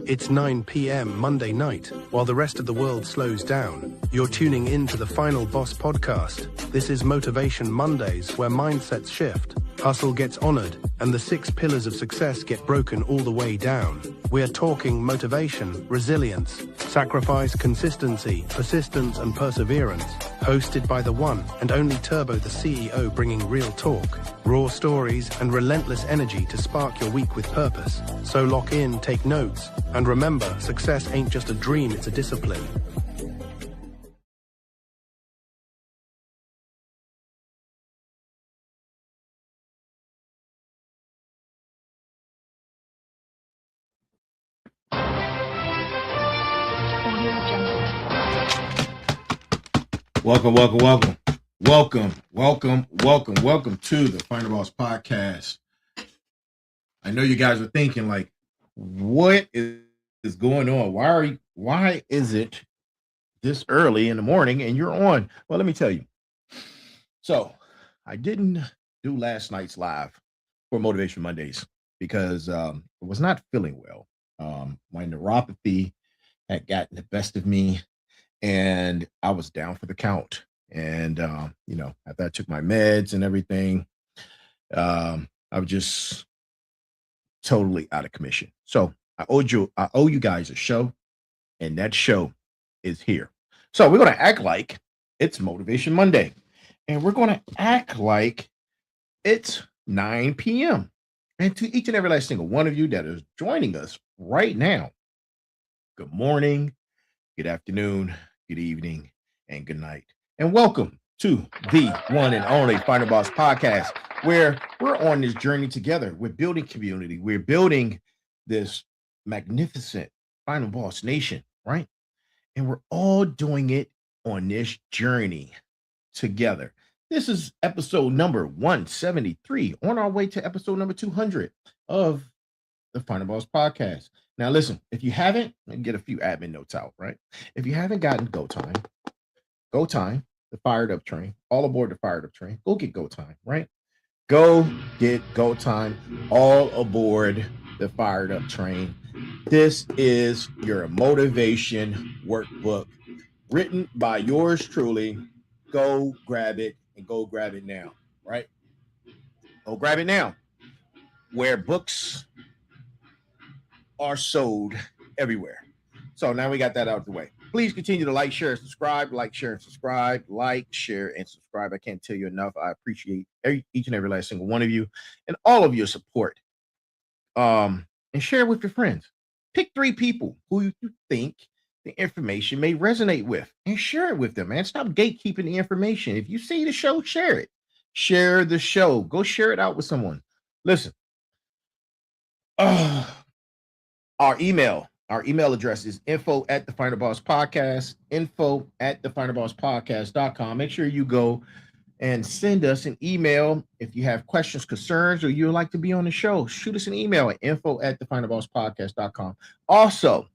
It's 9 p.m. Monday night. While the rest of the world slows down, you're tuning in to the Final Boss podcast. This is Motivation Mondays, where mindsets shift, hustle gets honored, and the 6 pillars of success get broken all the way down. We're talking motivation, resilience, sacrifice, consistency, persistence, and perseverance. Hosted by the one and only Turbo, the CEO, bringing real talk, raw stories, and relentless energy to spark your week with purpose. So lock in, take notes, and remember, success ain't just a dream, it's a discipline. Welcome to the Final Boss podcast. I know you guys are thinking, like, what is going on? Why is it this early in the morning and you're on? Well, let me tell you. So I didn't do last night's live for Motivation Mondays because I was not feeling well. My neuropathy had gotten the best of me, and I was down for the count. And after I took my meds and everything, I was just totally out of commission. So I owe you guys a show, and that show is here. So we're going to act like it's Motivation Monday, and we're going to act like it's 9 p.m. And to each and every last single one of you that is joining us right now, good morning, good afternoon, good evening, and good night. And welcome to the one and only Final Boss podcast, where we're on this journey together. We're building community. We're building this magnificent Final Boss nation, right? And we're all doing it on this journey together. This is episode number 173, on our way to episode number 200 of the Final Boss podcast. Now, listen, if you haven't, get a few admin notes out, right? If you haven't gotten Go Time, the fired up train, all aboard the fired up train, go get Go Time, right? Go get Go Time, all aboard the fired up train. This is your motivation workbook written by yours truly. Go grab it, and go grab it now, right? Go grab it now. Where books are sold everywhere. So now we got that out of the way. Please continue to like, share, and subscribe. Like, share, and subscribe. Like, share, and subscribe. I can't tell you enough. I appreciate each and every last single one of you and all of your support. And share with your friends. Pick 3 people who you think the information may resonate with and share it with them, man. Stop gatekeeping the information. If you see the show, share it. Share the show. Go share it out with someone. Listen. Our email address is info@thefinalbosspodcast, info@thefinalbosspodcast.com. Make sure you go and send us an email if you have questions, concerns, or you'd like to be on the show. Shoot us an email at info@thefinalbosspodcast.com. Also,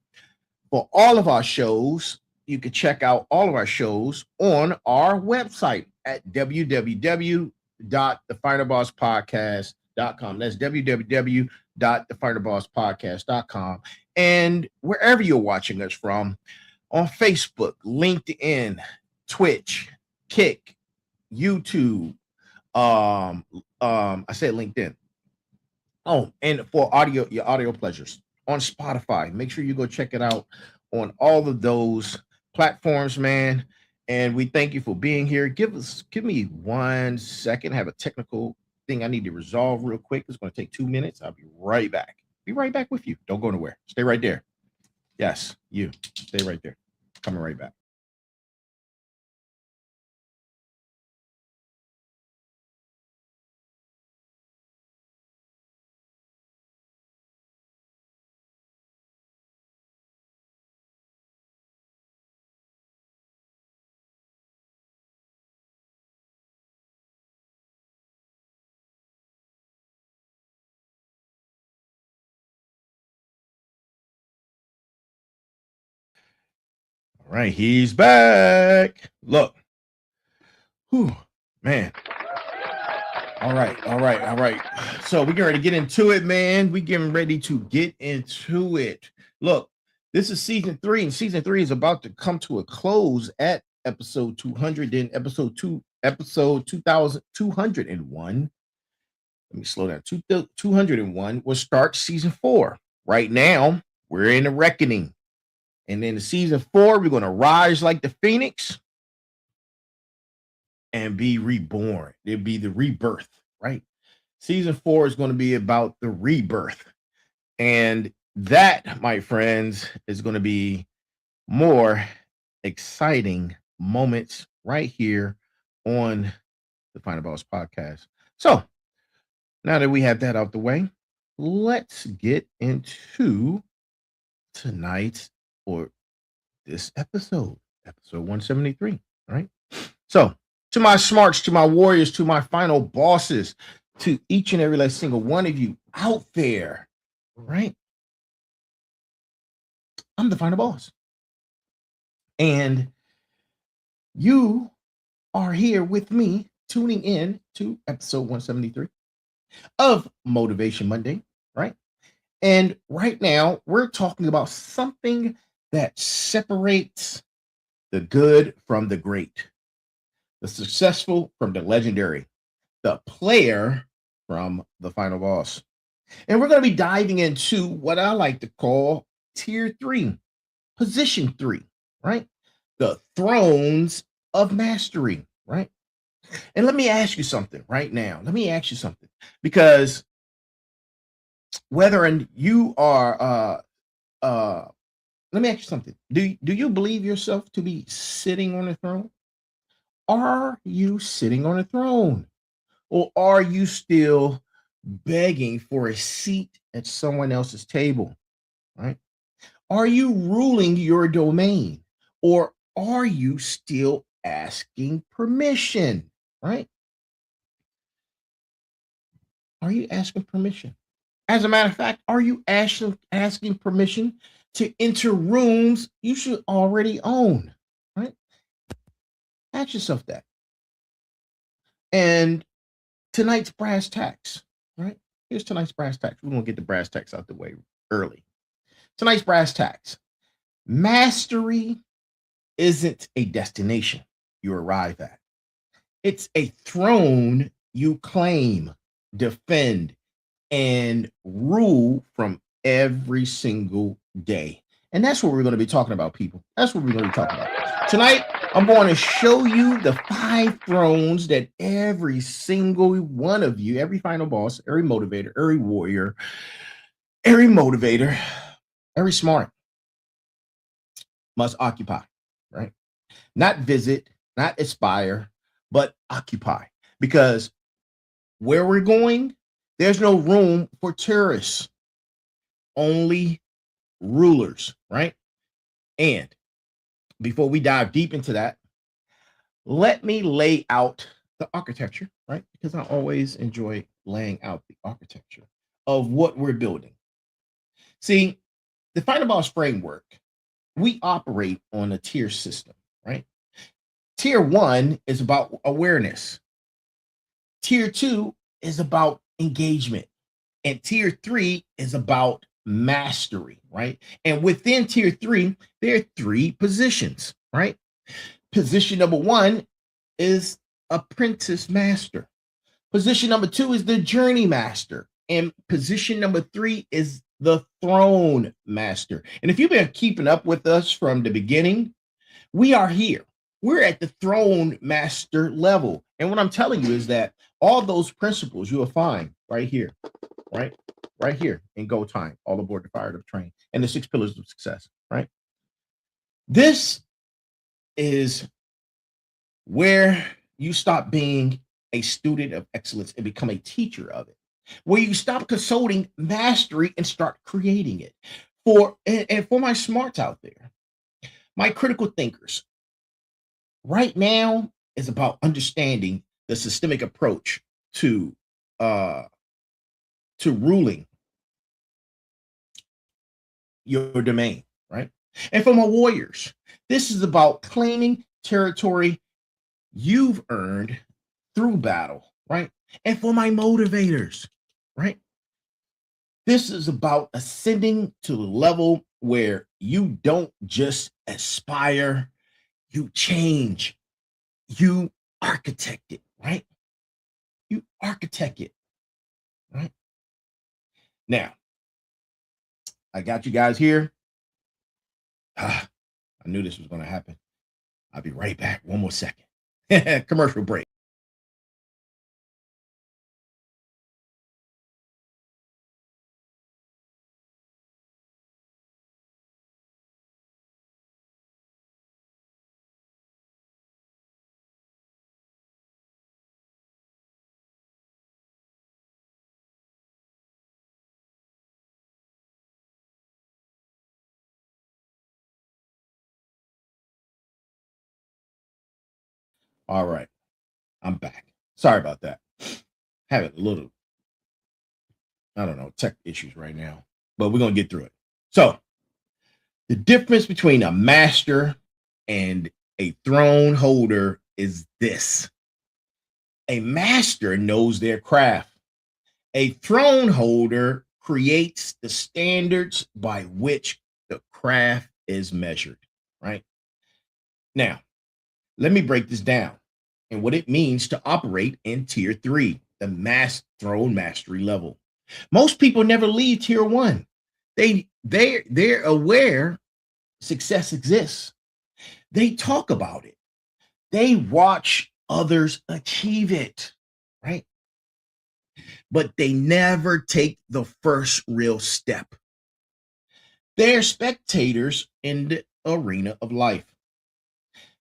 for all of our shows, you can check out all of our shows on our website at www.thefinalbosspodcast.com. That's www.thefinalbosspodcast.com. And wherever you're watching us from, on Facebook, LinkedIn, Twitch, Kick, YouTube, I said LinkedIn. Oh, and for audio, your audio pleasures, on Spotify. Make sure you go check it out on all of those platforms, man. And we thank you for being here. Give me 1 second. I have a technical thing I need to resolve real quick. It's going to take 2 minutes. I'll be right back. Be right back with you. Don't go nowhere. Stay right there. Yes, you. Stay right there. Coming right back. All right, he's back. Look, Whew, man. All right. So we're getting ready to get into it, man. We're getting ready to get into it. Look, this is season 3, and season 3 is about to come to a close at episode 200. Then episode 2201. Let me slow down. 201 will start season 4. Right now, we're in a reckoning. And then in season 4, we're going to rise like the phoenix and be reborn. It'll be the rebirth, right? Season 4 is going to be about the rebirth. And that, my friends, is going to be more exciting moments right here on the Final Boss podcast. So now that we have that out the way, let's get into tonight's or this episode 173. All right. So to my smarts, to my warriors, to my final bosses, to each and every last single one of you out there, right? I'm the final boss. And you are here with me tuning in to episode 173 of Motivation Monday, right? And right now we're talking about something that separates the good from the great, the successful from the legendary, the player from the final boss. And we're going to be diving into what I like to call tier 3, position 3, right? The thrones of mastery, right? And let me ask you something right now. Because whether and you are let me ask you something. Do you believe yourself to be sitting on a throne? Are you sitting on a throne? Or are you still begging for a seat at someone else's table, right? Are you ruling your domain, or are you still asking permission, right? Are you asking permission? As a matter of fact, are you asking permission to enter rooms you should already own, right? Ask yourself that. And tonight's brass tacks, right? Here's tonight's brass tacks. We're going to get the brass tacks out the way early. Tonight's brass tacks. Mastery isn't a destination you arrive at. It's a throne you claim, defend, and rule from every single day. And that's what we're going to be talking about, people. That's what we're going to be talking about. Tonight, I'm going to show you the 5 thrones that every single one of you, every final boss, every motivator, every warrior, every motivator, every smart must occupy, right? Not visit, not aspire, but occupy. Because where we're going, there's no room for terrorists, only rulers, right? And before we dive deep into that, let me lay out the architecture, right? Because I always enjoy laying out the architecture of what we're building. See, the Final Boss framework, we operate on a tier system, right? Tier 1 is about awareness. Tier 2 is about engagement. And tier 3 is about mastery, right? And within tier 3, there are 3 positions, right? Position number 1 is apprentice master. Position number 2 is the journey master. And position number 3 is the throne master. And if you've been keeping up with us from the beginning, we are here. We're at the throne master level. And what I'm telling you is that all those principles you will find right here, right? Right here in Go Time, all aboard the Fired Up train, and the 6 pillars of success, right? This is where you stop being a student of excellence and become a teacher of it, where you stop consulting mastery and start creating it. For my smarts out there, my critical thinkers, right now is about understanding the systemic approach to ruling your domain, right? And for my warriors, this is about claiming territory you've earned through battle, right? And for my motivators, right? This is about ascending to the level where you don't just aspire, you change, you architect it, right? You architect it, right? Now, I got you guys here. I knew this was going to happen. I'll be right back. One more second. Commercial break. All right. I'm back. Sorry about that. Having a little, I don't know, tech issues right now, but we're going to get through it. So, the difference between a master and a throne holder is this: a master knows their craft, a throne holder creates the standards by which the craft is measured, right? Now, let me break this down and what it means to operate in tier 3, the throne mastery level. Most people never leave tier 1. They're aware success exists. They talk about it. They watch others achieve it, right? But they never take the first real step. They're spectators in the arena of life.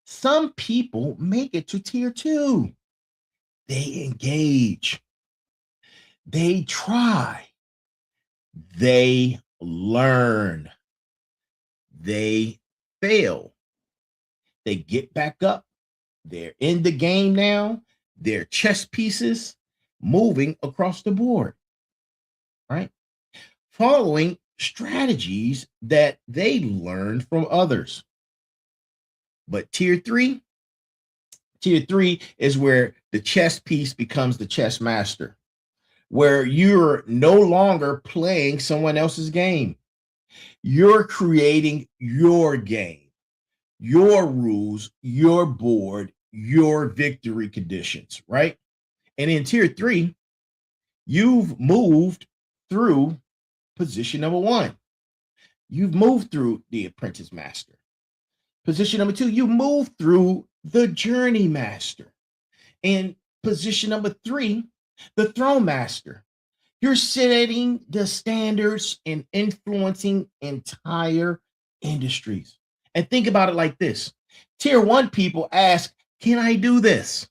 Some people make it to tier 2. They engage. They try. They learn. They fail. They get back up. They're in the game now. They're chess pieces moving across the board, right? Following strategies that they learned from others. But tier 3 is where the chess piece becomes the chess master, where you're no longer playing someone else's game. You're creating your game, your rules, your board, your victory conditions, right? And in tier 3, you've moved through position number 1. You've moved through the apprentice master. Position number 2, you move through the journey master. And position number 3, the throne master. You're setting the standards and influencing entire industries. And think about it like this: tier 1 people ask, can I do this?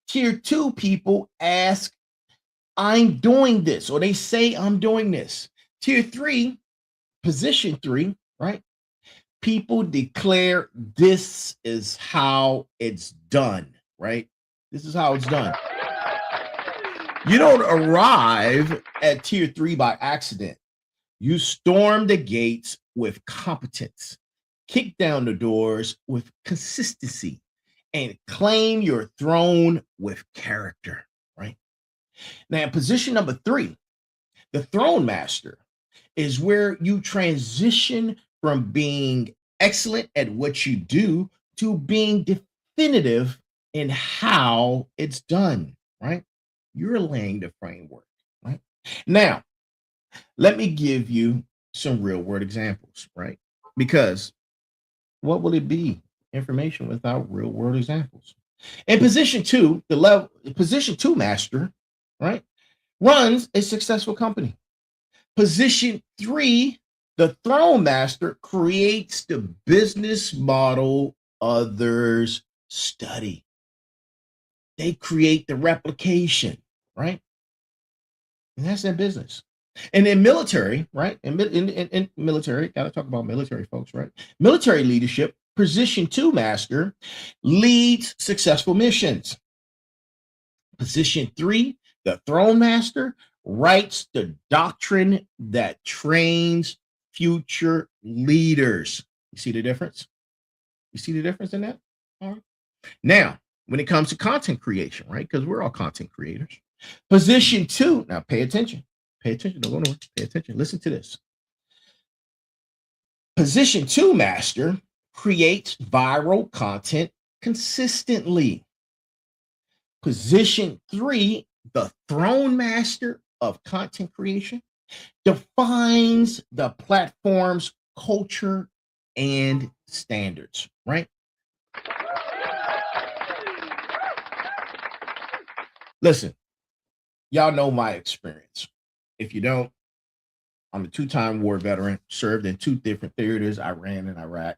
Tier 2 people ask, I'm doing this, or they say I'm doing this. Tier 3, position 3, right? People declare this is how it's done, right? This is how it's done. You don't arrive at tier 3 by accident. You storm the gates with competence, kick down the doors with consistency, and claim your throne with character, right? Now, position number 3, the throne master, is where you transition from being excellent at what you do to being definitive in how it's done, right? You're laying the framework, right? Now, let me give you some real world examples, right? Because what will it be? Information without real world examples. In position 2, position 2 master, right, runs a successful company. Position 3, the throne master, creates the business model others study. They create the replication, right? And that's their business. And in military, right? In military, got to talk about military folks, right? Military leadership, position 2 master leads successful missions. Position 3, the throne master, writes the doctrine that trains future leaders. You see the difference? You see the difference in that? All right. Now, when it comes to content creation, right? Because we're all content creators. Position 2, now pay attention. Pay attention. Don't go nowhere. Pay attention. Listen to this. Position 2 master creates viral content consistently. Position 3, the throne master of content creation, defines the platform's culture and standards, right? Listen, y'all know my experience. If you don't, I'm a two-time war veteran, served in 2 different theaters, Iran and Iraq.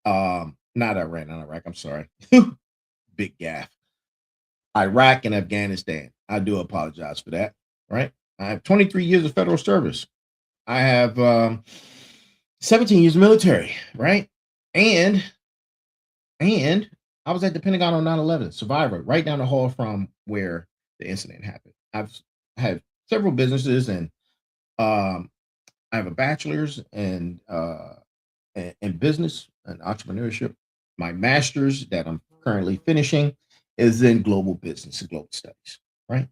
Not Iran and Iraq, I'm sorry. Big gaff. Iraq and Afghanistan. I do apologize for that, right? I have 23 years of federal service. I have 17 years of military, right? And I was at the Pentagon on 9/11, survivor, right down the hall from where the incident happened. I've had several businesses, and I have a bachelor's in business and entrepreneurship. My master's that I'm currently finishing is in global business and global studies, right?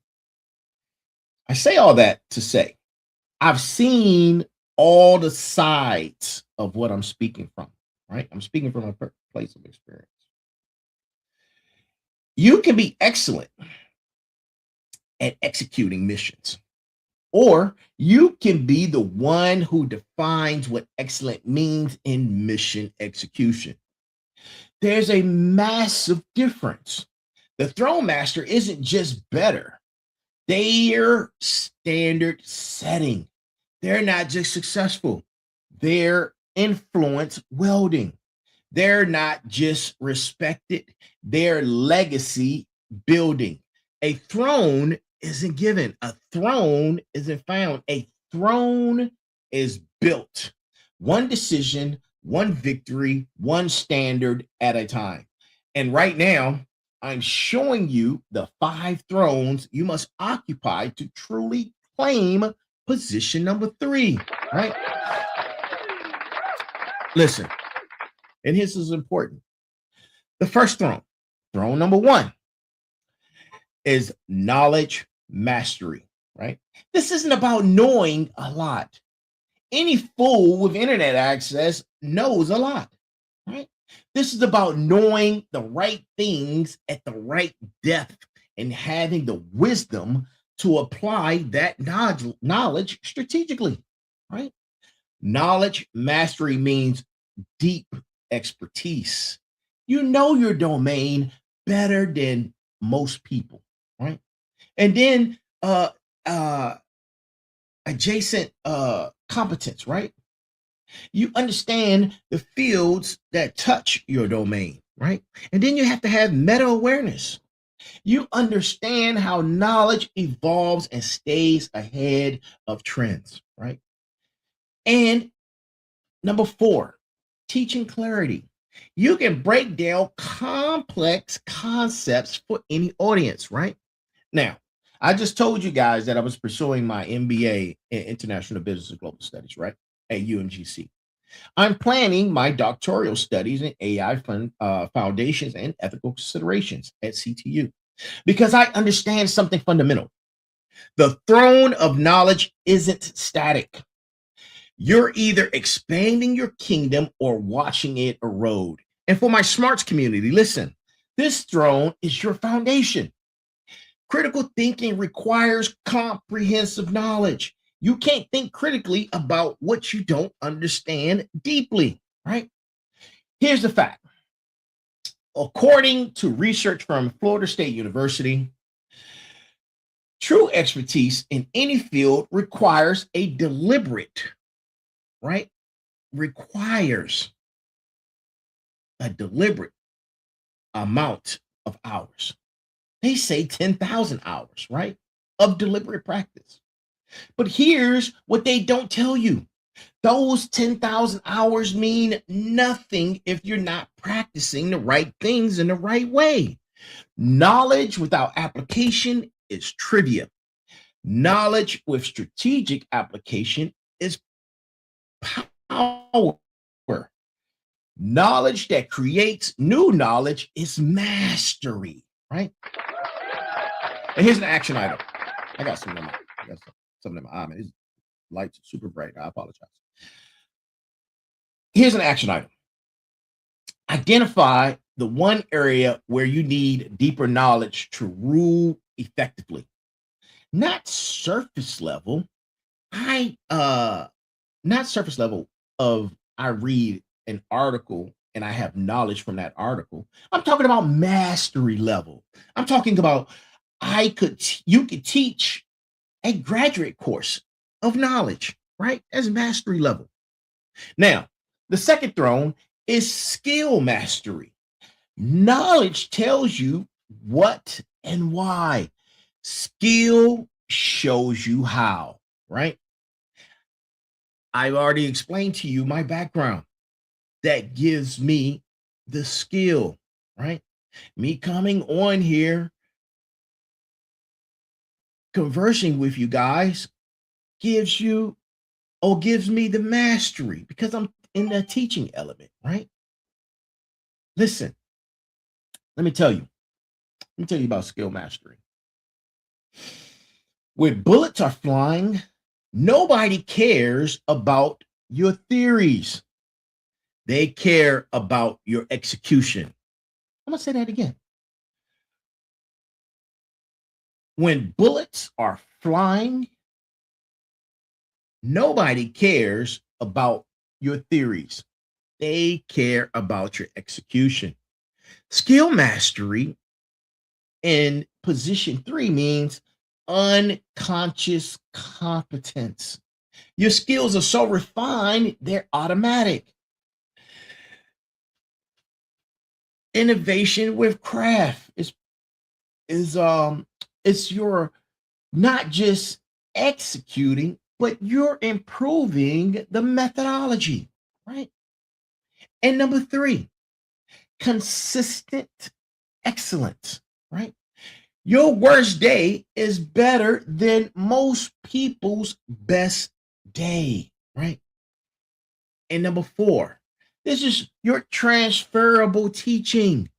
I say all that to say I've seen all the sides of what I'm speaking from, right? I'm speaking from a place of experience. You can be excellent at executing missions, or you can be the one who defines what excellent means in mission execution. There's a massive difference. The throne master isn't just better, they're standard setting. They're not just successful, they're influence welding. They're not just respected, they're legacy building. A throne isn't given, a throne isn't found. A throne is built. One decision, one victory, one standard at a time. And right now, I'm showing you the 5 thrones you must occupy to truly claim position number 3, right? Listen, and this is important. The first throne number 1, is knowledge mastery, right? This isn't about knowing a lot. Any fool with internet access knows a lot, right? This is about knowing the right things at the right depth and having the wisdom to apply that knowledge strategically, right? Knowledge mastery means deep expertise. You know your domain better than most people, right? And then adjacent competence, right? You understand the fields that touch your domain, right? And then you have to have meta awareness. You understand how knowledge evolves and stays ahead of trends, right? And number 4, teaching clarity. You can break down complex concepts for any audience, right? Now, I just told you guys that I was pursuing my MBA in International Business and Global Studies, right? At UMGC. I'm planning my doctoral studies in AI foundations and ethical considerations at CTU because I understand something fundamental. The throne of knowledge isn't static. You're either expanding your kingdom or watching it erode. And for my smarts community, listen, this throne is your foundation. Critical thinking requires comprehensive knowledge. You can't think critically about what you don't understand deeply, right? Here's the fact. According to research from Florida State University, true expertise in any field requires a deliberate, right? Requires a deliberate amount of hours. They say 10,000 hours, right? Of deliberate practice. But here's what they don't tell you. Those 10,000 hours mean nothing if you're not practicing the right things in the right way. Knowledge without application is trivia. Knowledge with strategic application is power. Knowledge that creates new knowledge is mastery, right? And here's an action item. I got something in my eye, man. These lights are super bright. I apologize. Here's an action item. Identify the one area where you need deeper knowledge to rule effectively. Not surface level. Not surface level of I read an article and I have knowledge from that article. I'm talking about mastery level. I'm talking about you could teach a graduate course of knowledge, right? That's mastery level. Now, the second throne is skill mastery. Knowledge tells you what and why. Skill shows you how, right? I've already explained to you my background. That gives me the skill, right? Me coming on here, conversing with you guys gives me the mastery because I'm in the teaching element, right? Listen, let me tell you about skill mastery. When bullets are flying, nobody cares about your theories. They care about your execution. I'm going to say that again. When bullets are flying, nobody cares about your theories. They care about your execution. Skill mastery in position 3 means unconscious competence. Your skills are so refined, they're automatic. Innovation with craft it's your not just executing, but you're improving the methodology, right? And number 3, consistent excellence, right? Your worst day is better than most people's best day, right? And number 4, this is your transferable teaching.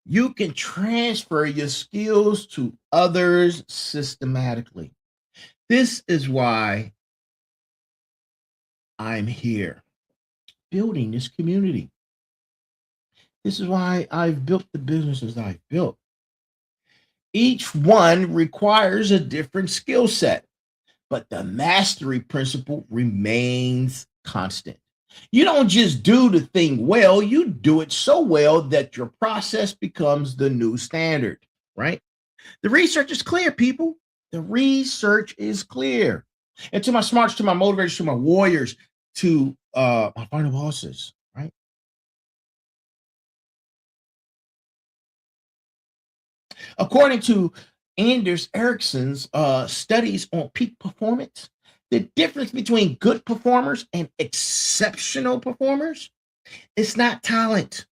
You can transfer your skills to others systematically. This is why I'm here, building this community. This is why I've built the businesses I've built. Each one requires a different skill set, but the mastery principle remains constant. You don't just do the thing well, you do it so well that your process becomes the new standard, right? The research is clear, people. The research is clear. And to my smarts, to my motivators, to my warriors, to my final bosses, right? According to Anders Ericsson's studies on peak performance, the difference between good performers and exceptional performers, it's not talent.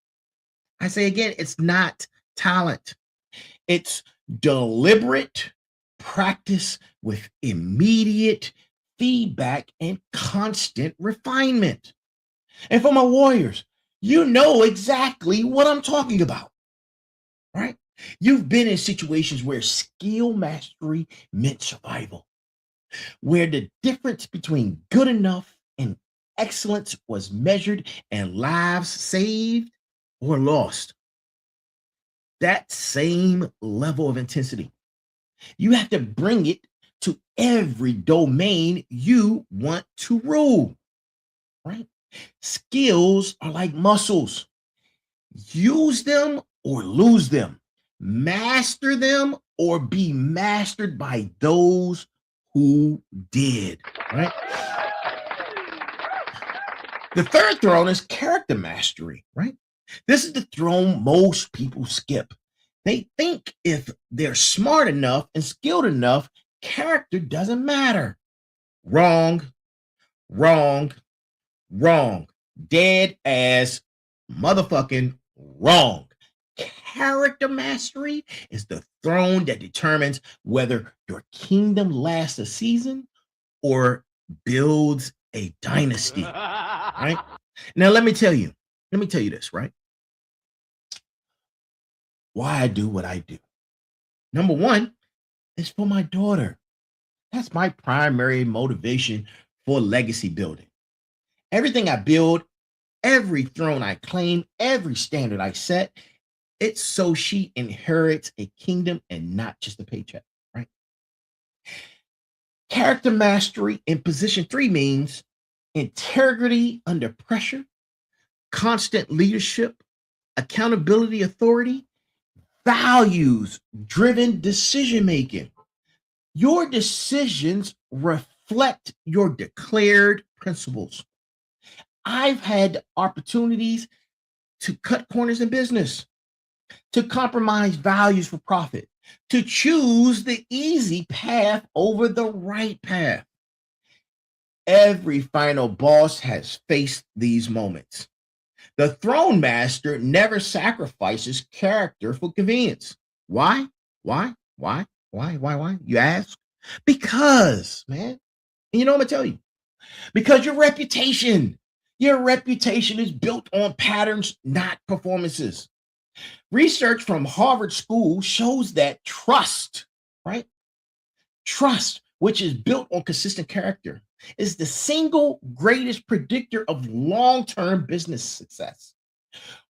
I say again, it's not talent. It's deliberate practice with immediate feedback and constant refinement. And for my warriors, you know exactly what I'm talking about, right? You've been in situations where skill mastery meant survival, where the difference between good enough and excellence was measured and lives saved or lost. That same level of intensity, you have to bring it to every domain you want to rule, right? Skills are like muscles. Use them or lose them. Master them or be mastered by those who did, right? The third throne is character mastery, right? This is the throne most people skip. They think if they're smart enough and skilled enough, character doesn't matter. Wrong, wrong, wrong. Dead as motherfucking wrong. Character mastery is the throne that determines whether your kingdom lasts a season or builds a dynasty, right? Now, let me tell you, Let me tell you this, right? Why I do what I do. Number one is for my daughter. That's my primary motivation for legacy building. Everything I build, every throne I claim, every standard I set, it's so she inherits a kingdom and not just a paycheck, right? Character mastery in position 3 means integrity under pressure, constant leadership, accountability, authority, values driven decision making. Your decisions reflect your declared principles. I've had opportunities to cut corners in business, to compromise values for profit, to choose the easy path over the right path. Every final boss has faced these moments. The throne master never sacrifices character for convenience. Why? Why? You ask? Because, man, and you know what I'm gonna tell you? Because your reputation is built on patterns, not performances. Research from Harvard School shows that trust, right? Trust, which is built on consistent character, is the single greatest predictor of long term business success.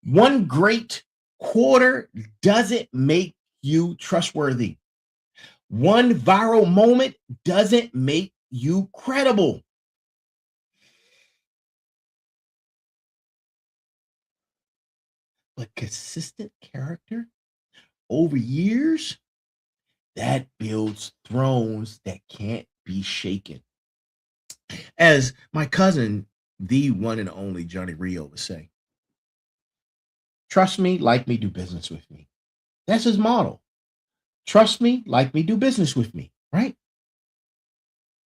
One great quarter doesn't make you trustworthy. One viral moment doesn't make you credible. But consistent character over years, that builds thrones that can't be shaken. As my cousin, the one and only Johnny Rio, would say, trust me, like me, do business with me. That's his model. Trust me, like me, do business with me, right?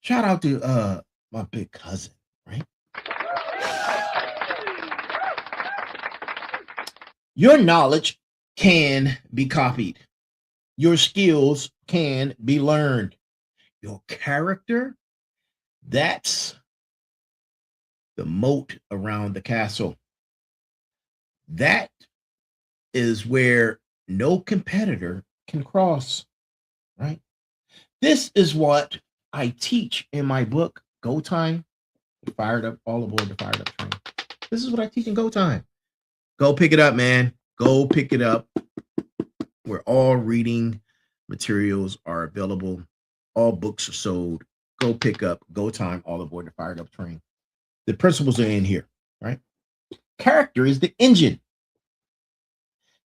Shout out to my big cousin, right? Your knowledge can be copied. Your skills can be learned. Your character, that's the moat around the castle. That is where no competitor can cross, right? This is what I teach in my book, Go Time, Fired Up, All Aboard the Fired Up Train. This is what I teach in Go Time. Go pick it up, man. Go pick it up. Where all reading materials are available. All books are sold. Go pick up Go Time, All Aboard the Fired Up Train. The principles are in here, right? Character is the engine.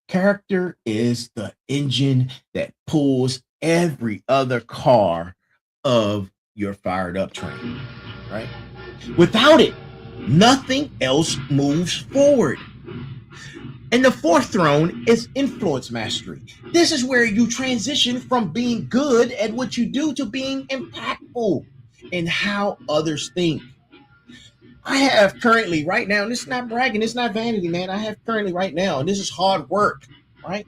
Character is the engine that pulls every other car of your fired up train, right? Without it, nothing else moves forward. And the fourth throne is influence mastery. This is where you transition from being good at what you do to being impactful in how others think. I have currently right now, and this is not bragging, it's not vanity, man. I have currently right now, and this is hard work, right?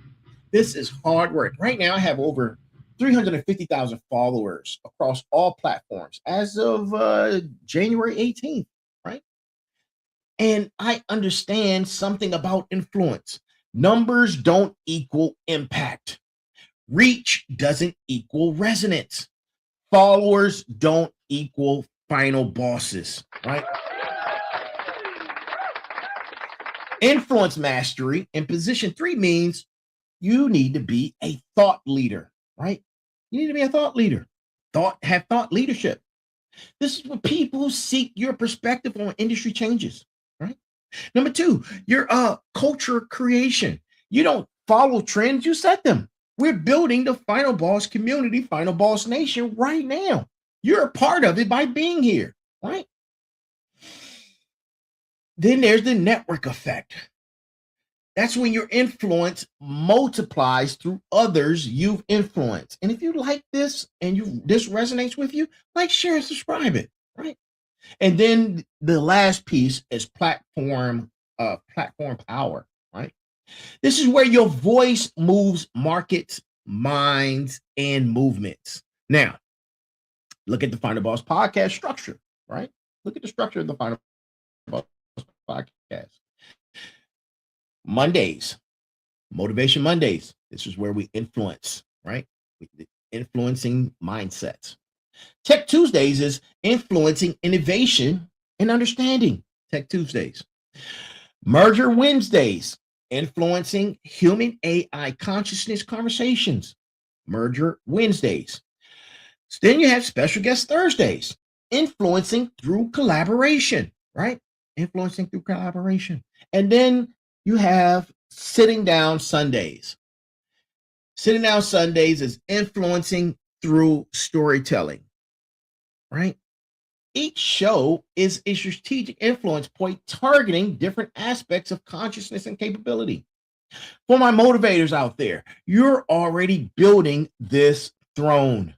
This is hard work. Right now, I have over 350,000 followers across all platforms as of January 18th, right? And I understand something about influence. Numbers don't equal impact. Reach doesn't equal resonance. Followers don't equal final bosses, right? Influence mastery in position 3 means you need to be a thought leader, right? You need to be a thought leader. Have thought leadership. This is what people seek your perspective on industry changes, right? Number 2, your culture creation. You don't follow trends, you set them. We're building the Final Boss community, Final Boss Nation right now. You're a part of it by being here, right? Then there's the network effect. That's when your influence multiplies through others you've influenced. And if you like this and this resonates with you, like, share, and subscribe it, right? And then the last piece is platform power, right? This is where your voice moves markets, minds, and movements. Now, look at the Final Boss podcast structure, right? Look at the structure of the Final Boss podcast. Mondays, Motivation Mondays. This is where we influence, right? Influencing mindsets. Tech Tuesdays is influencing innovation and understanding. Tech Tuesdays. Merger Wednesdays, influencing human AI consciousness conversations. Merger Wednesdays. So then you have special guest Thursdays, influencing through collaboration, right? Influencing through collaboration. And then you have sitting down Sundays. Sitting down Sundays is influencing through storytelling, right? Each show is a strategic influence point targeting different aspects of consciousness and capability. For my motivators out there, you're already building this throne,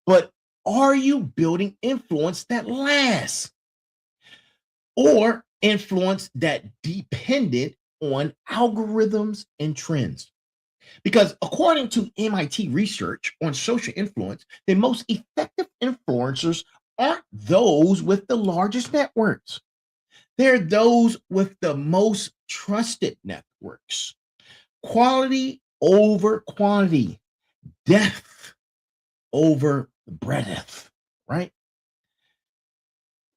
but are you building influence that lasts or influence that dependent on algorithms and trends? Because according to MIT research on social influence, the most effective influencers aren't those with the largest networks. They're those with the most trusted networks. Quality over quantity, depth over breadth, right?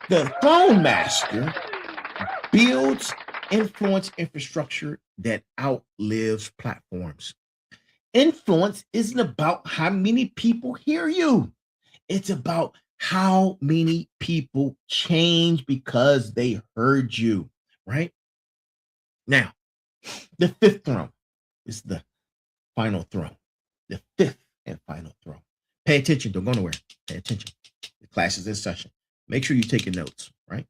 The throne master builds influence infrastructure that outlives platforms. Influence isn't about how many people hear you. It's about how many people change because they heard you, right? Now, the fifth throne is the final throne. The fifth and final throne. Pay attention. Don't go nowhere. Pay attention. The class is in session. Make sure you're taking notes, right?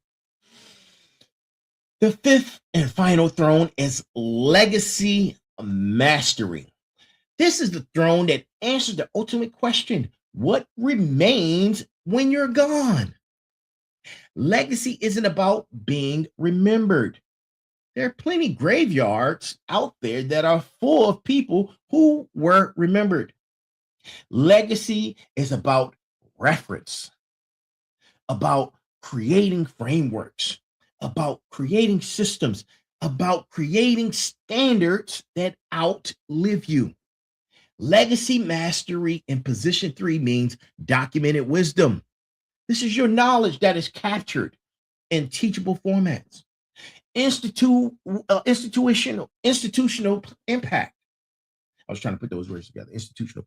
The fifth and final throne is legacy mastery. This is the throne that answers the ultimate question: what remains when you're gone? Legacy isn't about being remembered. There are plenty graveyards out there that are full of people who were remembered. Legacy is about reference, about creating frameworks, about creating systems, about creating standards that outlive you. Legacy mastery in position 3 means documented wisdom. This is your knowledge that is captured in teachable formats. Institutional impact. I was trying to put those words together. Institutional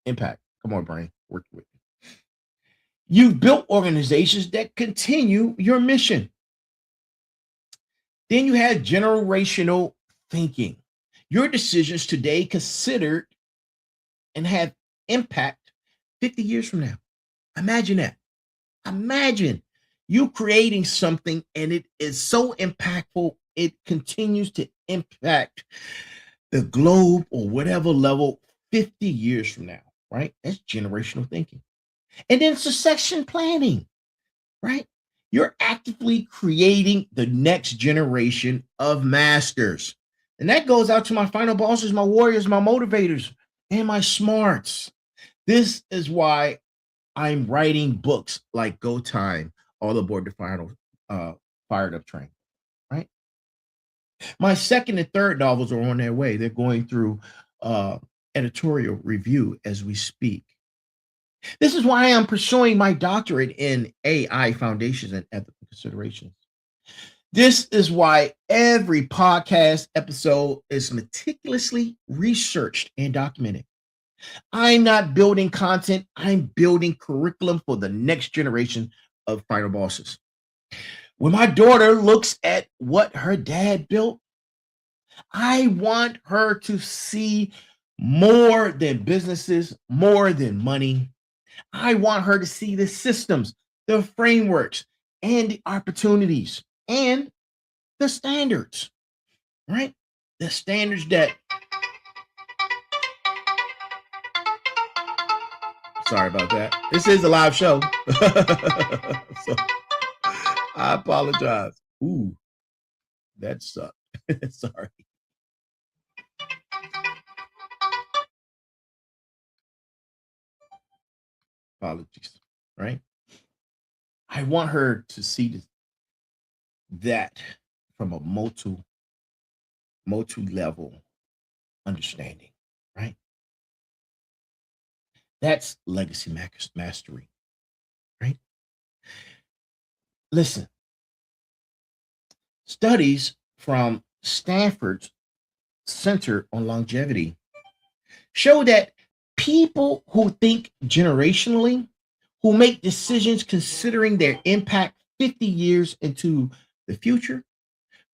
impact. Come on, brain. Work with me. You've built organizations that continue your mission. Then you have generational thinking. Your decisions today considered and have impact 50 years from now. Imagine that. Imagine you creating something and it is so impactful, it continues to impact the globe or whatever level 50 years from now, right? That's generational thinking. And then succession planning, right? You're actively creating the next generation of masters. And that goes out to my final bosses, my warriors, my motivators, and my smarts. This is why I'm writing books like Go Time, All Aboard the Final Fired Up Train, right? My second and third novels are on their way. They're going through editorial review as we speak. This is why I'm pursuing my doctorate in AI foundations and ethical considerations. This is why every podcast episode is meticulously researched and documented. I'm not building content, I'm building curriculum for the next generation of final bosses. When my daughter looks at what her dad built, I want her to see more than businesses, more than money. I want her to see the systems, the frameworks, and the opportunities and the standards, right? The standards that, sorry about that. This is a live show. So I apologize. Ooh, that sucked. Sorry. Apologies, right? I want her to see that from a multi-level understanding, right? That's legacy mastery, right? Listen, studies from Stanford's Center on Longevity show that people who think generationally, who make decisions considering their impact 50 years into the future,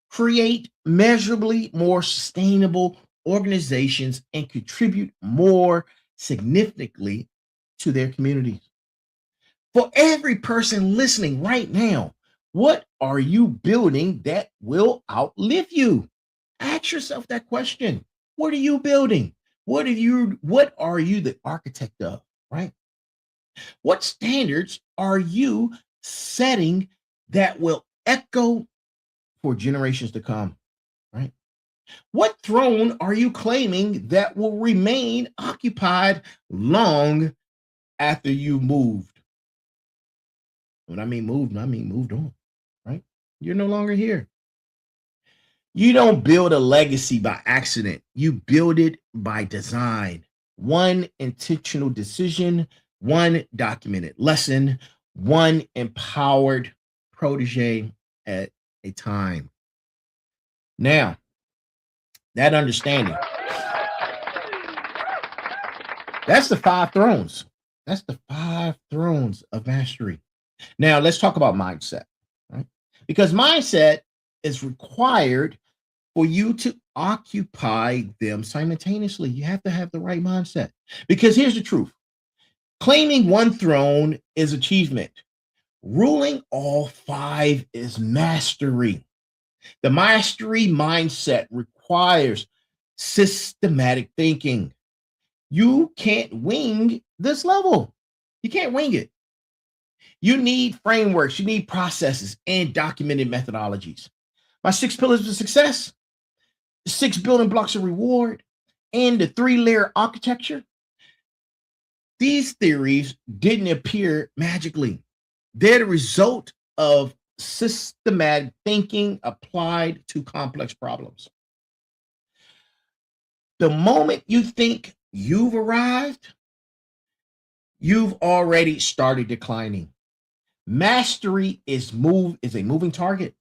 create measurably more sustainable organizations and contribute more significantly to their communities. For every person listening right now, what are you building that will outlive you? Ask yourself that question. What are you building? What are you the architect of, right? What standards are you setting that will echo for generations to come, right? What throne are you claiming that will remain occupied long after you moved? When I mean moved, I mean moved on, right? You're no longer here. You don't build a legacy by accident. You build it by design. One intentional decision, one documented lesson, one empowered protege at a time. Now, that understanding, that's the five thrones. That's the five thrones of mastery. Now, let's talk about mindset, right? Because mindset is required for you to occupy them simultaneously. You have to have the right mindset. Because here's the truth: claiming one throne is achievement, ruling all five is mastery. The mastery mindset requires systematic thinking. You can't wing this level. You can't wing it. You need frameworks, you need processes, and documented methodologies. My six pillars of success, the six building blocks of reward, and the three-layer architecture. These theories didn't appear magically. They're the result of systematic thinking applied to complex problems. The moment you think you've arrived, you've already started declining. Mastery is a moving target.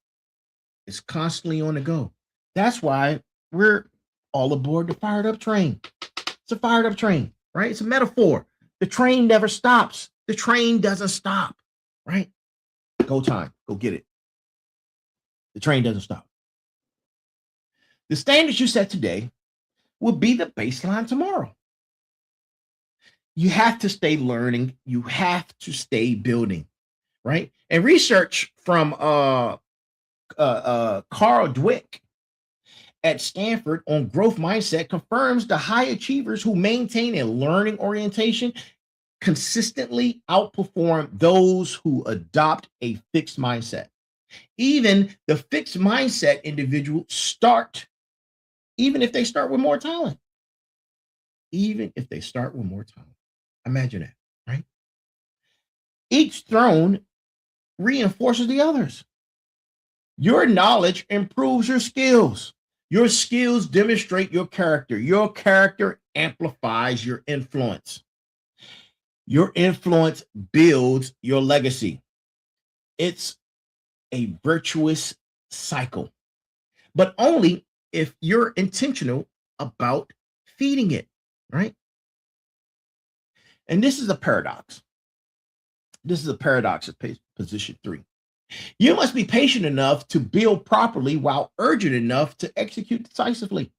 It's constantly on the go. That's why we're all aboard the fired up train. It's a fired up train, right? It's a metaphor. The train never stops. The train doesn't stop, right? Go time. Go get it. The train doesn't stop. The standards you set today will be the baseline tomorrow. You have to stay learning. You have to stay building, right? And research from Carl Dweck at Stanford on growth mindset confirms the high achievers who maintain a learning orientation consistently outperform those who adopt a fixed mindset. Even the fixed mindset individual even if they start with more talent. Even if they start with more talent. Imagine that, right? Each throne reinforces the others. Your knowledge improves your skills. Your skills demonstrate your character. Your character amplifies your influence. Your influence builds your legacy. It's a virtuous cycle, but only if you're intentional about feeding it, right? And this is a paradox. This is a paradox of position 3. You must be patient enough to build properly while urgent enough to execute decisively.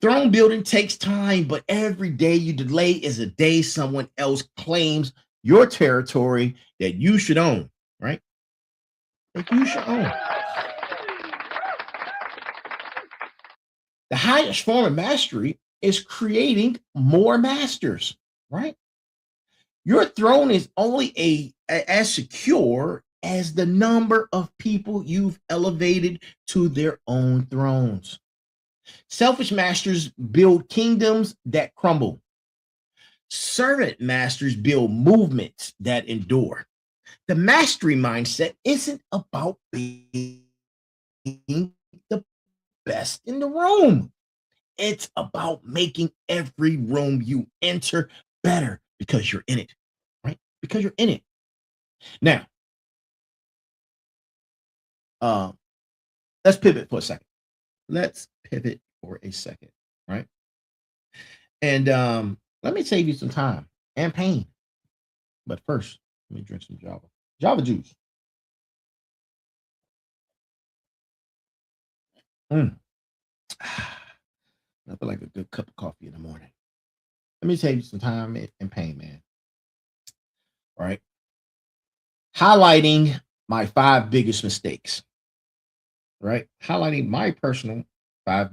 Throne building takes time, but every day you delay is a day someone else claims your territory that you should own, right? That you should own. The highest form of mastery is creating more masters, right? Your throne is only as secure as the number of people you've elevated to their own thrones. Selfish masters build kingdoms that crumble. Servant masters build movements that endure. The mastery mindset isn't about being the best in the room. It's about making every room you enter better because you're in it, right? Because you're in it. Now, let's pivot for a second. Let's pivot for a second, right? And let me save you some time and pain. But first, let me drink some Java juice. Mm. I feel like a good cup of coffee in the morning. Let me save you some time and pain, man. All right. Highlighting my 5 biggest mistakes, right? Highlighting my personal my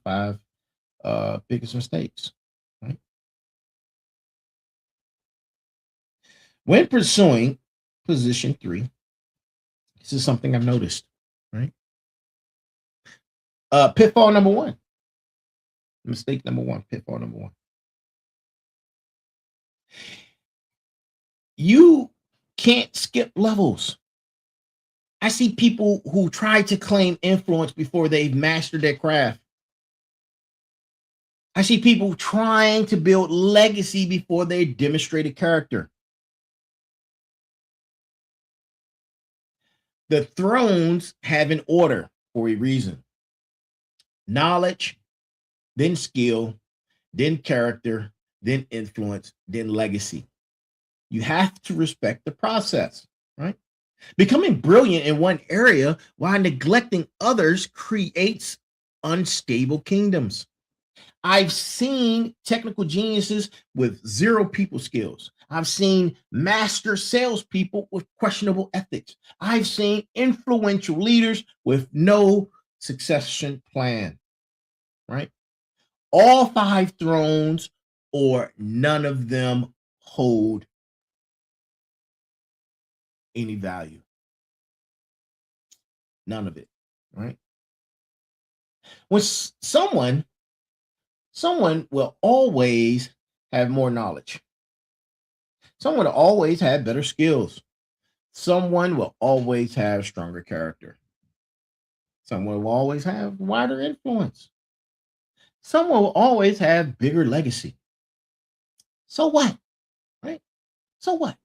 5 biggest mistakes, right? When pursuing position 3, this is something I've noticed, right? Pitfall number 1, mistake number 1, pitfall number 1. You can't skip levels. I see people who try to claim influence before they've mastered their craft. I see people trying to build legacy before they demonstrated character. The thrones have an order for a reason: knowledge, then skill, then character, then influence, then legacy. You have to respect the process, right? Becoming brilliant in one area while neglecting others creates unstable kingdoms. I've seen technical geniuses with zero people skills. I've seen master salespeople with questionable ethics. I've seen influential leaders with no succession plan, right? All 5 thrones or none of them hold any value. None of it, right? When someone will always have more knowledge. Someone will always have better skills. Someone will always have stronger character. Someone will always have wider influence. Someone will always have bigger legacy. So what? Right? So what?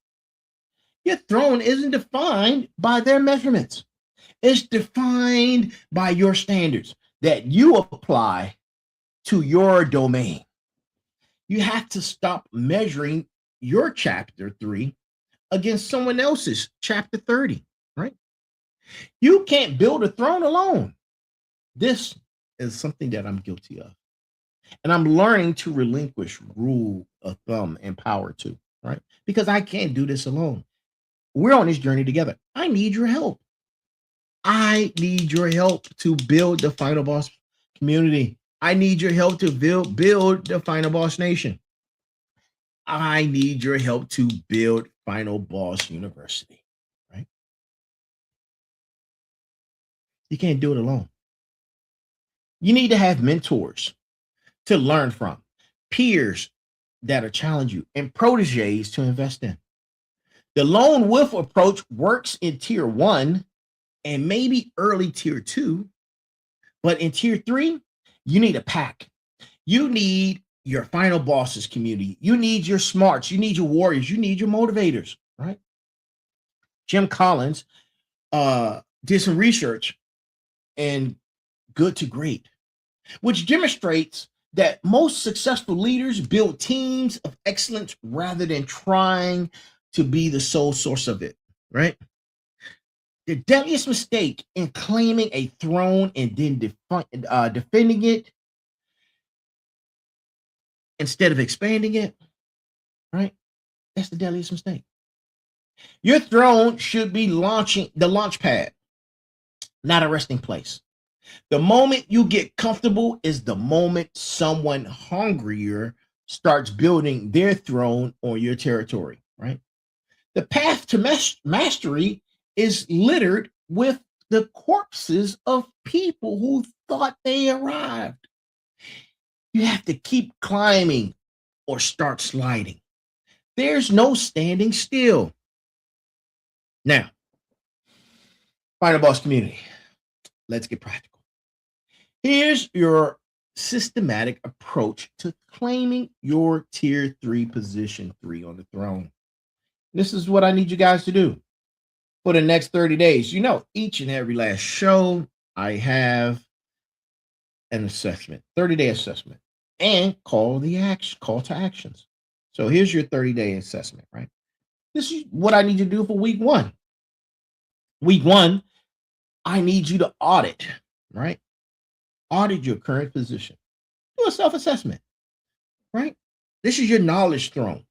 Your throne isn't defined by their measurements. It's defined by your standards that you apply to your domain. You have to stop measuring your chapter 3 against someone else's chapter 30, right? You can't build a throne alone. This is something that I'm guilty of. And I'm learning to relinquish rule of thumb and power too, right? Because I can't do this alone. We're on this journey together. I need your help. I need your help to build the Final Boss community. I need your help to build the Final Boss Nation. I need your help to build Final Boss University, right? You can't do it alone. You need to have mentors to learn from, peers that'll challenge you, and proteges to invest in. The lone wolf approach works in tier 1 and maybe early tier 2, but in tier 3, you need a pack. You need your Final Bosses community. You need your smarts. You need your warriors. You need your motivators, right? Jim Collins did some research in Good to Great, which demonstrates that most successful leaders build teams of excellence rather than trying to be the sole source of it, right? The deadliest mistake in claiming a throne and then defending it instead of expanding it, right? That's the deadliest mistake. Your throne should be the launch pad, not a resting place. The moment you get comfortable is the moment someone hungrier starts building their throne on your territory, right? The path to mastery is littered with the corpses of people who thought they arrived. You have to keep climbing or start sliding. There's no standing still. Now, Final Boss community, let's get practical. Here's your systematic approach to claiming your tier 3 position 3 on the throne. This is what I need you guys to do for the next 30 days. You know, each and every last show, I have an assessment, 30-day assessment, and call to actions. So here's your 30-day assessment, right? This is what I need you to do for week 1. Week 1, I need you to audit, right? Audit your current position. Do a self-assessment, right? This is your knowledge throne.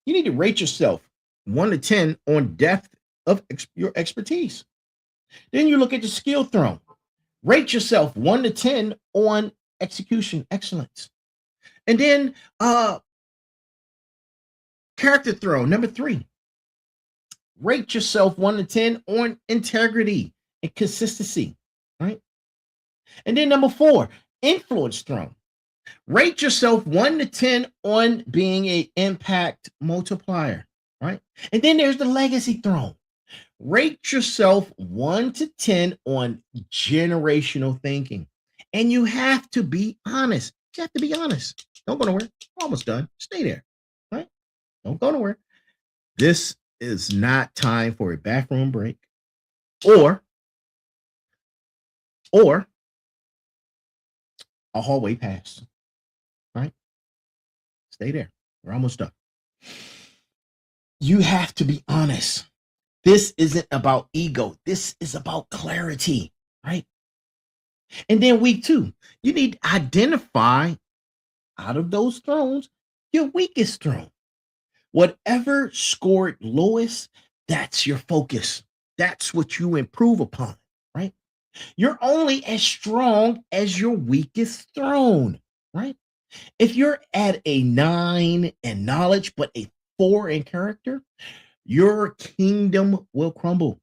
You need to rate yourself 1 to 10 on depth of your expertise. Then you look at the skill throne. Rate yourself 1 to 10 on execution excellence. And then character throne, number 3. Rate yourself 1 to 10 on integrity and consistency, right? And then number 4, influence throne. Rate yourself 1 to 10 on being an impact multiplier, right? And then there's the legacy throne. Rate yourself 1 to 10 on generational thinking. And you have to be honest. You have to be honest. Don't go nowhere. Almost done. Stay there, right? Don't go nowhere. This is not time for a bathroom break or a hallway pass, right? Stay there. We're almost done. You have to be honest. This isn't about ego. This is about clarity, right? And then week 2, you need to identify out of those thrones your weakest throne. Whatever scored lowest, that's your focus. That's what you improve upon, right? You're only as strong as your weakest throne, right? If you're at a 9 in knowledge, but a 4 in character, your kingdom will crumble.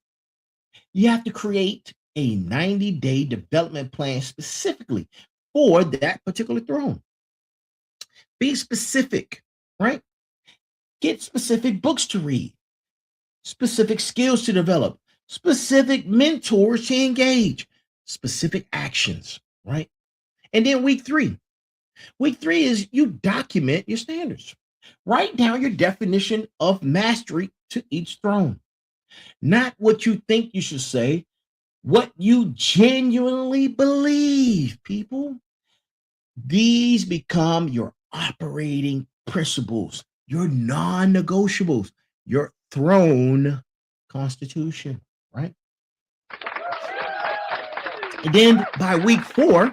You have to create a 90-day development plan specifically for that particular throne. Be specific, right? Get specific books to read, specific skills to develop, specific mentors to engage, specific actions, right? And then week 3. Week 3 is you document your standards. Write down your definition of mastery to each throne. Not what you think you should say, what you genuinely believe, people. These become your operating principles, your non-negotiables, your throne constitution, right? And then by week 4,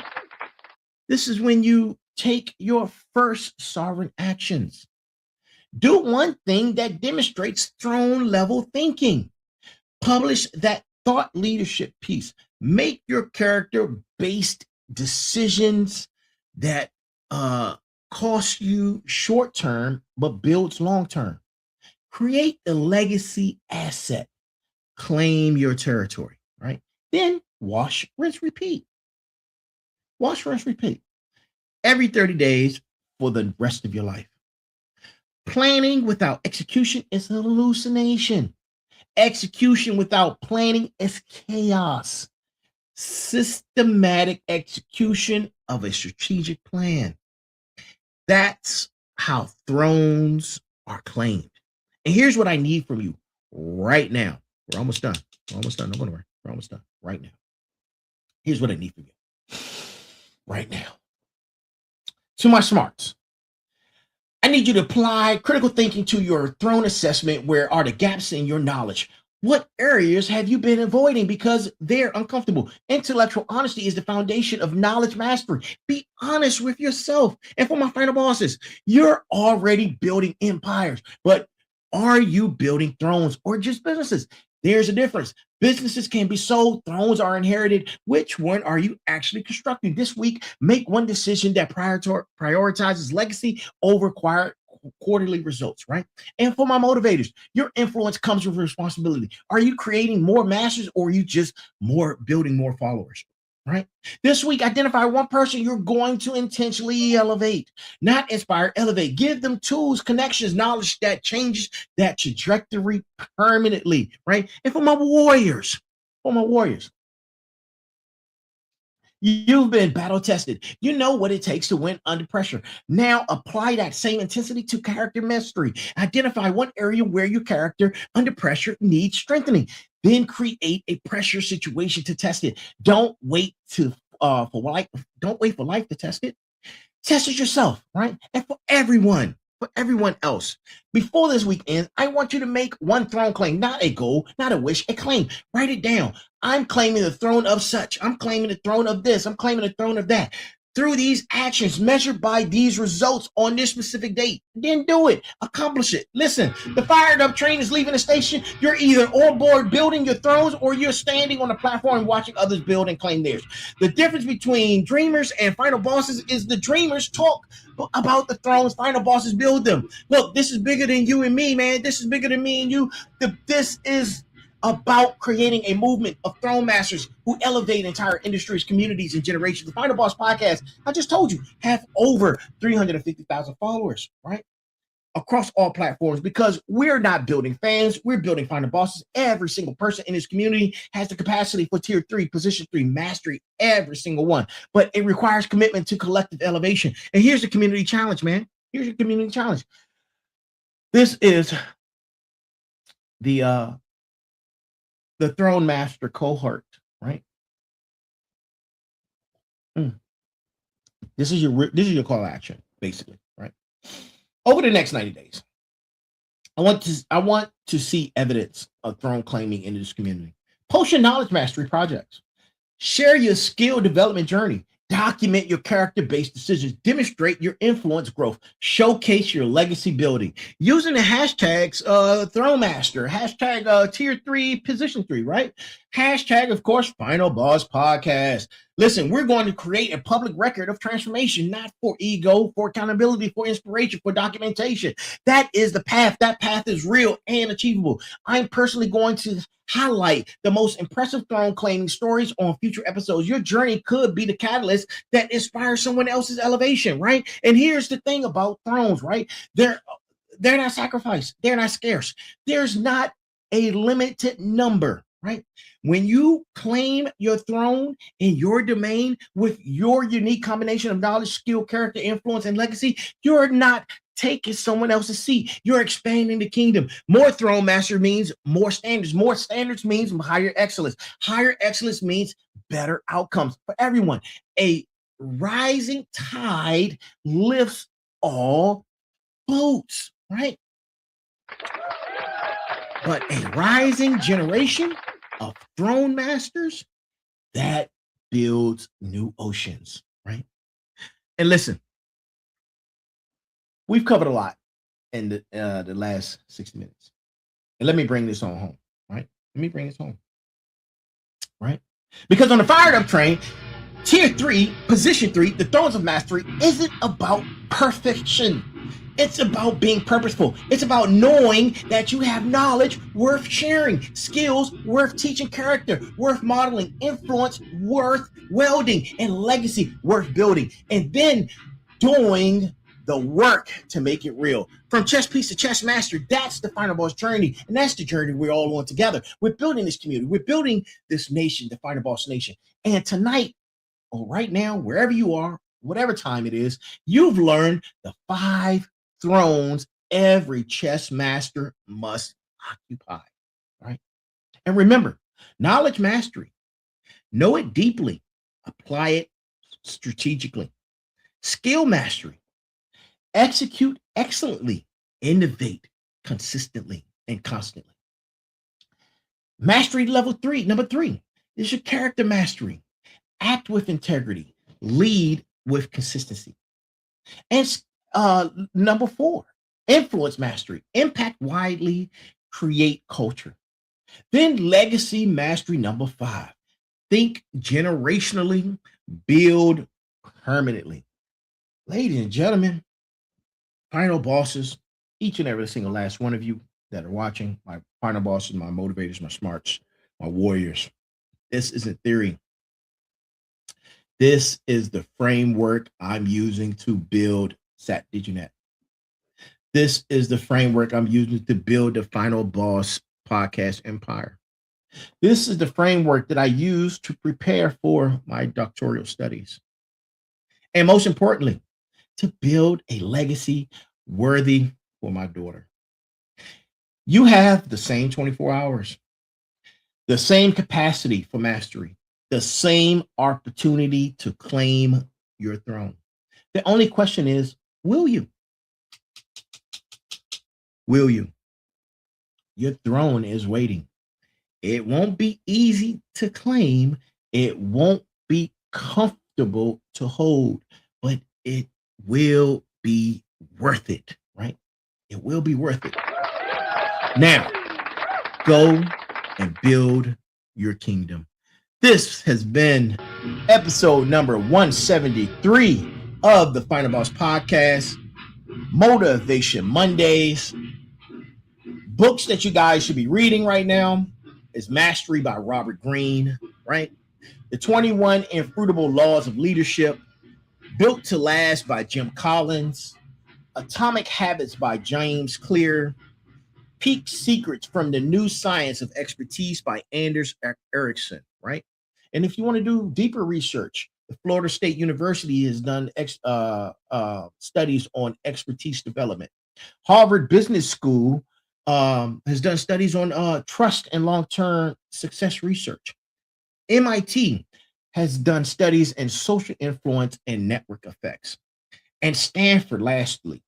this is when you take your first sovereign actions. Do one thing that demonstrates throne level thinking. Publish that thought leadership piece. Make your character based decisions that cost you short term but builds long term. Create a legacy asset. Claim your territory, right? Then wash, rinse, repeat. Wash, rinse, repeat. Every 30 days for the rest of your life. Planning without execution is a hallucination. Execution without planning is chaos. Systematic execution of a strategic plan. That's how thrones are claimed. And here's what I need from you right now. We're almost done. We're almost done. Don't go nowhere. We're almost done right now. Here's what I need from you right now. To my smarts, I need you to apply critical thinking to your throne assessment. Where are the gaps in your knowledge? What areas have you been avoiding because they're uncomfortable? Intellectual honesty is the foundation of knowledge mastery. Be honest with yourself. And for my final bosses, you're already building empires, but are you building thrones or just businesses? There's a difference. Businesses can be sold, thrones are inherited. Which one are you actually constructing? This week, make one decision that prioritizes legacy over quarterly results, right? And for my motivators, your influence comes with responsibility. Are you creating more masters or are you just building more followers? Right? This week, identify one person you're going to intentionally elevate, not inspire, elevate. Give them tools, connections, knowledge that changes that trajectory permanently, right? And for my warriors, You've been battle tested. You know what it takes to win under pressure. Now apply that same intensity to character mastery. Identify one area where your character under pressure needs strengthening. Then create a pressure situation to test it. Don't wait to for life. Don't wait for life to test it. Test it yourself, right? And for everyone else. Before this week ends, I want you to make one throne claim, not a goal, not a wish, a claim. Write it down. I'm claiming the throne of such. I'm claiming the throne of this. I'm claiming the throne of that. Through these actions, measured by these results on this specific date. Then do it. Accomplish it. Listen, the fired up train is leaving the station. You're either on board building your thrones or you're standing on the platform watching others build and claim theirs. The difference between dreamers and final bosses is the dreamers talk about the thrones, final bosses build them. Look, this is bigger than you and me, man. This is bigger than me and you. This is about creating a movement of throne masters who elevate entire industries, communities, and generations. The Final Boss podcast, I just told you, have over 350,000 followers, right? Across all platforms, because we're not building fans, we're building final bosses. Every single person in this community has the capacity for tier 3, position 3 mastery, every single one. But it requires commitment to collective elevation. And here's the community challenge, man. Here's your community challenge. This is the Throne Master cohort, right? This is your call to action, basically, right? Over the next 90 days, I want to see evidence of throne claiming in this community. Post your knowledge mastery projects. Share your skill development journey. Document your character-based decisions. Demonstrate your influence growth. Showcase your legacy building. Using the hashtags Throne Master, hashtag Tier 3, Position 3, right? Hashtag, of course, Final Boss Podcast. Listen, we're going to create a public record of transformation, not for ego, for accountability, for inspiration, for documentation. That is the path. That path is real and achievable. I'm personally going to highlight the most impressive throne claiming stories on future episodes. Your journey could be the catalyst that inspires someone else's elevation, right? And here's the thing about thrones, right? They're not sacrificed. They're not scarce. There's not a limited number, right? When you claim your throne in your domain with your unique combination of knowledge, skill, character, influence, and legacy, you're not taking someone else's seat. You're expanding the kingdom. More throne master means more standards. More standards means higher excellence. Higher excellence means better outcomes for everyone. A rising tide lifts all boats, right? But a rising generation of throne masters that builds new oceans, right? And listen, we've covered a lot in the last 60 minutes. And let me bring this on home, right? Let me bring this home, right? Because on the fired up train, tier 3, position 3, the thrones of mastery isn't about perfection. It's about being purposeful. It's about knowing that you have knowledge worth sharing, skills worth teaching, character worth modeling, influence worth welding, and legacy worth building. And then doing the work to make it real. From chess piece to chess master, that's the final boss journey. And that's the journey we're all on together. We're building this community. We're building this nation, the final boss nation. And tonight, or right now, wherever you are, whatever time it is, you've learned the 5 thrones every chess master must occupy, right? And remember, knowledge mastery, know it deeply, apply it strategically. Skill mastery, execute excellently, innovate consistently and constantly. Mastery level 3, number 3, is your character mastery. Act with integrity, lead with consistency. And number 4, influence mastery, impact widely, create culture. Then legacy mastery, number 5, think generationally, build permanently. Ladies and gentlemen, final bosses, each and every single last one of you that are watching, my final bosses, my motivators, my smarts, my warriors. This isn't theory. This is the framework I'm using to build Saturn Digital Networks. This is the framework I'm using to build the Final Boss podcast empire. This is the framework that I use to prepare for my doctoral studies. And most importantly, to build a legacy worthy for my daughter. You have the same 24 hours, the same capacity for mastery, the same opportunity to claim your throne. The only question is, will you? Will you? Your throne is waiting. It won't be easy to claim. It won't be comfortable to hold, but it will be worth it, right? It will be worth it. Now, go and build your kingdom. This has been episode number 173 of the Final Boss Podcast, Motivation Mondays. Books that you guys should be reading right now is Mastery by Robert Greene, right? The 21 Infruitable Laws of Leadership, Built to Last by Jim Collins, Atomic Habits by James Clear, Peak Secrets from the New Science of Expertise by Anders Ericsson, right? And if you want to do deeper research, the Florida State University has done studies on expertise development. Harvard Business School has done studies on trust and long-term success research. MIT has done studies in social influence and network effects. And Stanford, lastly,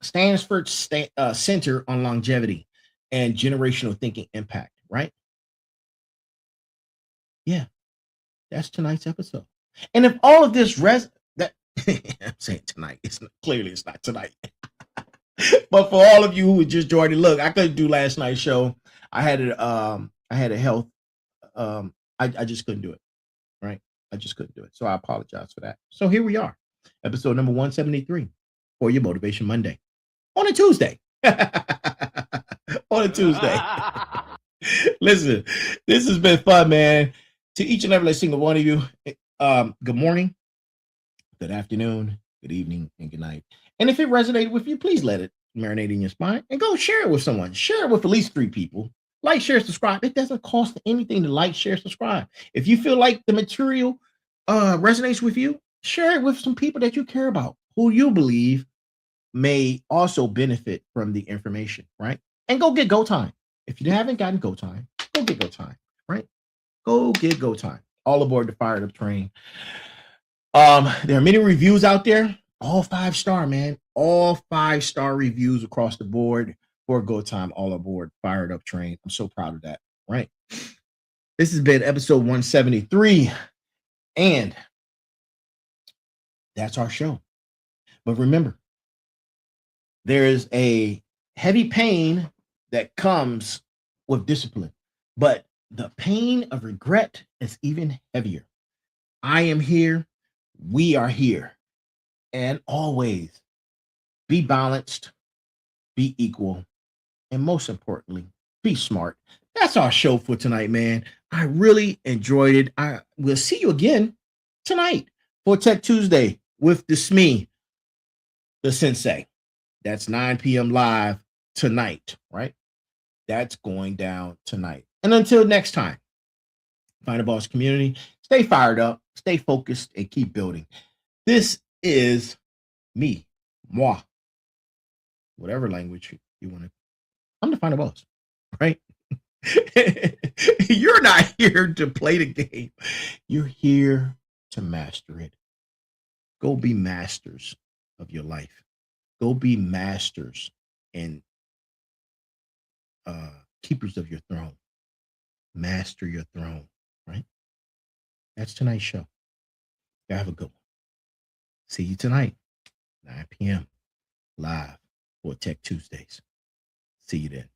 Stanford Center on Longevity and Generational Thinking Impact, right? Yeah, that's tonight's episode. And if all of this I'm saying tonight, clearly it's not tonight. But for all of you who just joined it, look, I couldn't do last night's show. I had a health. I just couldn't do it, right? I just couldn't do it. So I apologize for that. So here we are, episode number 173 for your Motivation Monday. On a Tuesday. On a Tuesday. Listen, this has been fun, man. To each and every single one of you, good morning, good afternoon, good evening, and good night. And if it resonated with you, please let it marinate in your spine and go share it with someone. Share it with at least 3 people. Like, share, subscribe. It doesn't cost anything to like, share, subscribe. If you feel like the material resonates with you, share it with some people that you care about, who you believe may also benefit from the information, right? And go get Go Time. If you haven't gotten Go Time, go get Go Time, right? Go get Go Time. All aboard the Fired Up train. There are many reviews out there, all 5-star, man. All 5-star reviews across the board for Go Time, all aboard Fired Up train. I'm so proud of that, right? This has been episode 173, and that's our show. But remember, there is a heavy pain that comes with discipline, but the pain of regret is even heavier. I am here. We are here. And always be balanced, be equal, and most importantly, be smart. That's our show for tonight, man. I really enjoyed it. I will see you again tonight for Tech Tuesday with the SME, the Sensei. That's 9 p.m. live tonight, right? That's going down tonight. And until next time, Final Boss community, stay fired up, stay focused, and keep building. This is me, moi, whatever language you want to. I'm the Final Boss, right? You're not here to play the game. You're here to master it. Go be masters of your life. Go be masters and keepers of your throne. Master your throne, right? That's tonight's show. Have a good one. See you tonight, 9 p.m. live for Tech Tuesdays. See you then.